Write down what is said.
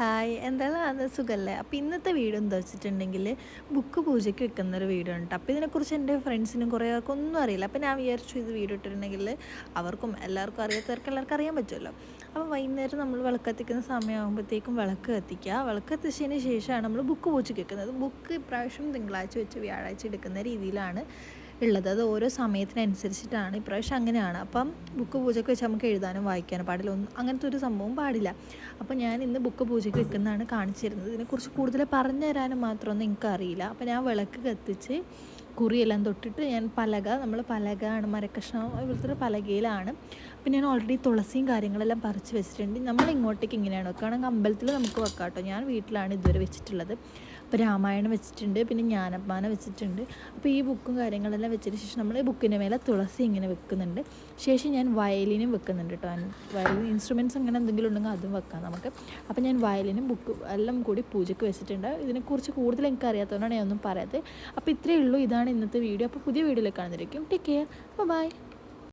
Hi എന്തായാലും അത് സുഖമല്ലേ. അപ്പോൾ ഇന്നത്തെ വീഡിയോ എന്താ വെച്ചിട്ടുണ്ടെങ്കിൽ ബുക്ക് പൂജയ്ക്ക് വെക്കുന്നൊരു വീഡിയോ ഉണ്ട്. അപ്പോൾ ഇതിനെക്കുറിച്ച് എൻ്റെ ഫ്രണ്ട്സിനും കുറേ ആൾക്കൊന്നും അറിയില്ല. അപ്പോൾ ഞാൻ വിചാരിച്ചു ഇത് വീഡിയോ ഇട്ടിട്ടുണ്ടെങ്കിൽ അവർക്കും എല്ലാവർക്കും അറിയാത്തവർക്ക് എല്ലാവർക്കും അറിയാൻ പറ്റുമല്ലോ. അപ്പോൾ വൈകുന്നേരം നമ്മൾ വിളക്ക് കത്തിക്കുന്ന സമയമാകുമ്പോഴത്തേക്കും വിളക്ക് കത്തിക്കുക. വിളക്ക് കത്തിച്ചതിന് ശേഷമാണ് നമ്മൾ ബുക്ക് പൂജയ്ക്ക് വെക്കുന്നത്. ബുക്ക് ഇപ്രാവശ്യം തിങ്കളാഴ്ച വെച്ച് വ്യാഴാഴ്ച എടുക്കുന്ന രീതിയിലാണ് ഉള്ളത്. അത് ഓരോ സമയത്തിനനുസരിച്ചിട്ടാണ്. ഇപ്രാവശ്യം അങ്ങനെയാണ്. അപ്പം ബുക്ക് പൂജയ്ക്ക് വെച്ച് നമുക്ക് എഴുതാനും വായിക്കാനും പാടില്ല, ഒന്നും അങ്ങനത്തെ ഒരു സംഭവം പാടില്ല. അപ്പോൾ ഞാൻ ഇന്ന് ബുക്ക് പൂജയ്ക്ക് വെക്കുന്നതാണ് കാണിച്ചു തരുന്നത്. ഇതിനെക്കുറിച്ച് കൂടുതൽ പറഞ്ഞു തരാനും മാത്രമൊന്നും എനിക്കറിയില്ല. അപ്പോൾ ഞാൻ വിളക്ക് കത്തിച്ച് കുറിയെല്ലാം തൊട്ടിട്ട് ഞാൻ നമ്മൾ പലകയാണ്, മരക്കഷ്ണം ഇവിടുത്തെ പലകയിലാണ്. അപ്പോൾ ഞാൻ ഓൾറെഡി തുളസിയും കാര്യങ്ങളെല്ലാം പറിച്ച് വെച്ചിട്ടുണ്ട്. നമ്മൾ ഇങ്ങോട്ടേക്ക് ഇങ്ങനെയാണ് വെക്കുകയാണെങ്കിൽ അമ്പലത്തിൽ നമുക്ക് വെക്കാം കേട്ടോ. ഞാൻ വീട്ടിലാണ് ഇതുവരെ വെച്ചിട്ടുള്ളത്. അപ്പോൾ രാമായണം വെച്ചിട്ടുണ്ട്, പിന്നെ ജ്ഞാനപ്പാന വെച്ചിട്ടുണ്ട്. അപ്പോൾ ഈ ബുക്കും കാര്യങ്ങളെല്ലാം വെച്ചതിന് ശേഷം നമ്മൾ ബുക്കിൻ്റെ മേലെ തുളസി ഇങ്ങനെ വെക്കുന്നുണ്ട്. ശേഷം ഞാൻ വയലിനും വെക്കുന്നുണ്ട് കേട്ടോ. വയലിൻ ഇൻസ്ട്രുമെൻറ്റ്സ് അങ്ങനെ എന്തെങ്കിലും ഉണ്ടെങ്കിൽ അതും വെക്കാം നമുക്ക്. അപ്പോൾ ഞാൻ വയലിനും ബുക്ക് എല്ലാം കൂടി പൂജയ്ക്ക് വെച്ചിട്ടുണ്ട്. ഇതിനെക്കുറിച്ച് കൂടുതൽ എനിക്ക് അറിയാത്തതുകൊണ്ടാണ് ഞാൻ ഒന്നും പറയാത്തത്. അപ്പോൾ ഇത്രയേ ഉള്ളൂ. ഇതാണ് ഇന്നത്തെ വീഡിയോ. അപ്പോൾ പുതിയ വീഡിയോയിൽ കാണുന്നതായിരിക്കും. Take care, by.